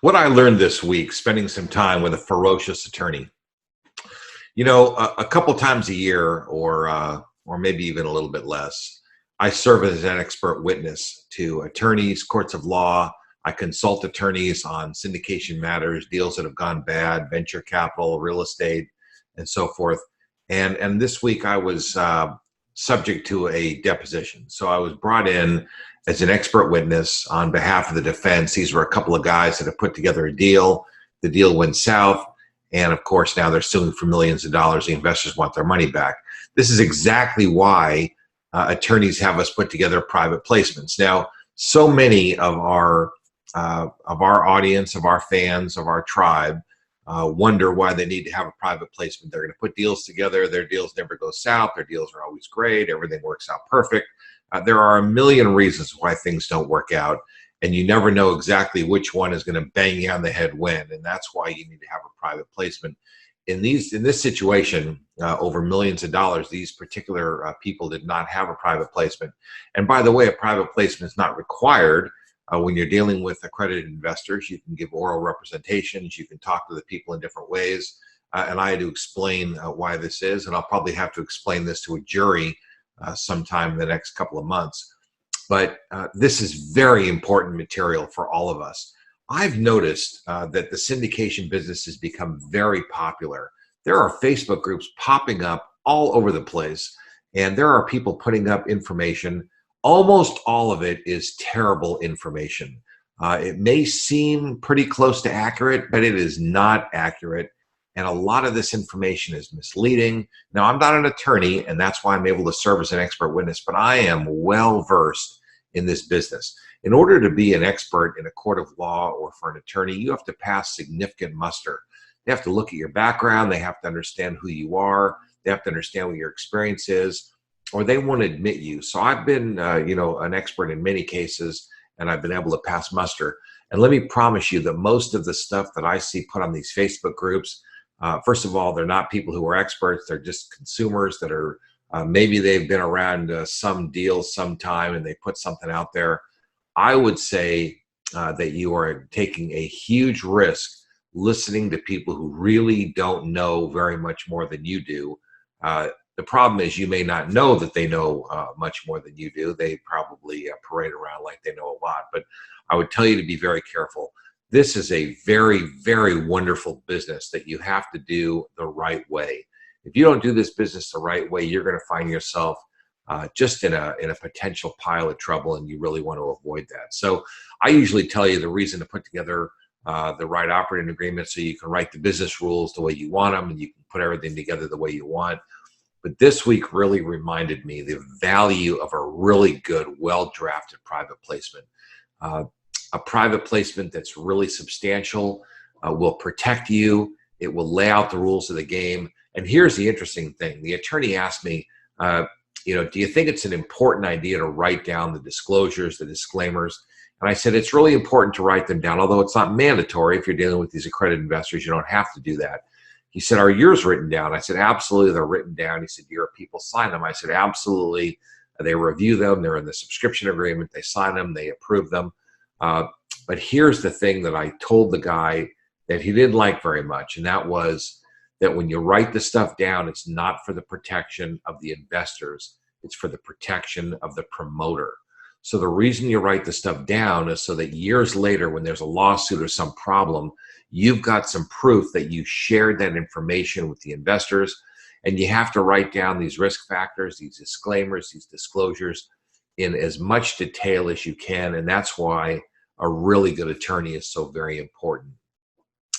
What I learned this week, spending some time with a ferocious attorney. A couple times a year, or maybe even a little bit less, I serve as an expert witness to attorneys, courts of law. I consult attorneys on syndication matters, deals that have gone bad, venture capital, real estate, and so forth. And this week I was subject to a deposition. So I was brought in as an expert witness on behalf of the defense. These were a couple of guys that have put together a deal. The deal went south. And of course, now they're suing for millions of dollars. The investors want their money back. This is exactly why attorneys have us put together private placements. Now, so many of our audience, of our fans, of our tribe, wonder why they need to have a private placement. They're going to put deals together. Their deals never go south. Their deals are always great. Everything works out perfect. There are a million reasons why things don't work out, and you never know exactly which one is going to bang you on the head when, and that's why you need to have a private placement. In this situation, over millions of dollars, these particular people did not have a private placement. And by the way, a private placement is not required. When you're dealing with accredited investors, you can give oral representations, you can talk to the people in different ways, and I had to explain why this is, and I'll probably have to explain this to a jury sometime in the next couple of months. But this is very important material for all of us. I've noticed that the syndication business has become very popular. There are Facebook groups popping up all over the place, and there are people putting up information. Almost all of it is terrible information. It may seem pretty close to accurate, but it is not accurate. And a lot of this information is misleading. Now, I'm not an attorney, and that's why I'm able to serve as an expert witness, but I am well versed in this business. In order to be an expert in a court of law or for an attorney, you have to pass significant muster. They have to look at your background. They have to understand who you are. They have to understand what your experience is, or they won't admit you. So I've been, an expert in many cases, and I've been able to pass muster. And let me promise you that most of the stuff that I see put on these Facebook groups, first of all, they're not people who are experts. They're just consumers that are, maybe they've been around some deal sometime and they put something out there. I would say that you are taking a huge risk listening to people who really don't know very much more than you do. The problem is you may not know that they know much more than you do. They probably parade around like they know a lot. But I would tell you to be very careful. This is a very, very wonderful business that you have to do the right way. If you don't do this business the right way, you're going to find yourself just in a potential pile of trouble, and you really want to avoid that. So I usually tell you the reason to put together the right operating agreement so you can write the business rules the way you want them and you can put everything together the way you want. But this week really reminded me the value of a really good, well-drafted private placement. A private placement that's really substantial will protect you. It will lay out the rules of the game. And here's the interesting thing. The attorney asked me, do you think it's an important idea to write down the disclosures, the disclaimers? And I said, it's really important to write them down, although it's not mandatory. If you're dealing with these accredited investors, you don't have to do that. He said, are yours written down? I said, absolutely, they're written down. He said, do your people sign them? I said, absolutely. They review them. They're in the subscription agreement. They sign them. They approve them. But here's the thing that I told the guy that he didn't like very much, and that was that when you write the stuff down, it's not for the protection of the investors. It's for the protection of the promoter. So the reason you write the stuff down is so that years later, when there's a lawsuit or some problem, you've got some proof that you shared that information with the investors. And you have to write down these risk factors, these disclaimers, these disclosures in as much detail as you can. And that's why a really good attorney is so very important.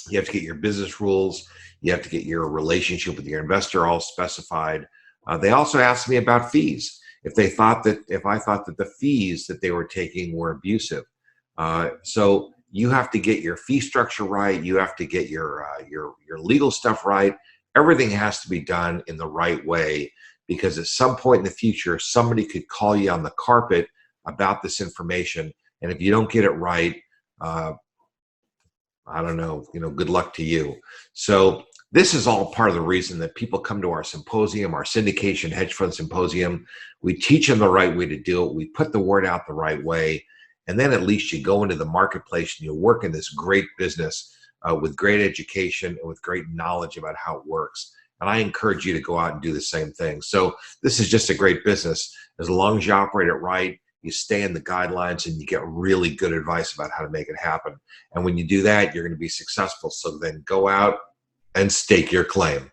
You have to get your business rules. You have to get your relationship with your investor all specified. They also asked me about fees. If I thought that the fees that they were taking were abusive. So you have to get your fee structure right. You have to get your legal stuff right. Everything has to be done in the right way, because at some point in the future, somebody could call you on the carpet about this information. And if you don't get it right, I don't know, good luck to you. So this is all part of the reason that people come to our symposium, our syndication hedge fund symposium. We teach them the right way to do it. We put the word out the right way. And then at least you go into the marketplace and you work in this great business with great education and with great knowledge about how it works. And I encourage you to go out and do the same thing. So this is just a great business. As long as you operate it right, you stay in the guidelines, and you get really good advice about how to make it happen. And when you do that, you're going to be successful. So then go out and stake your claim.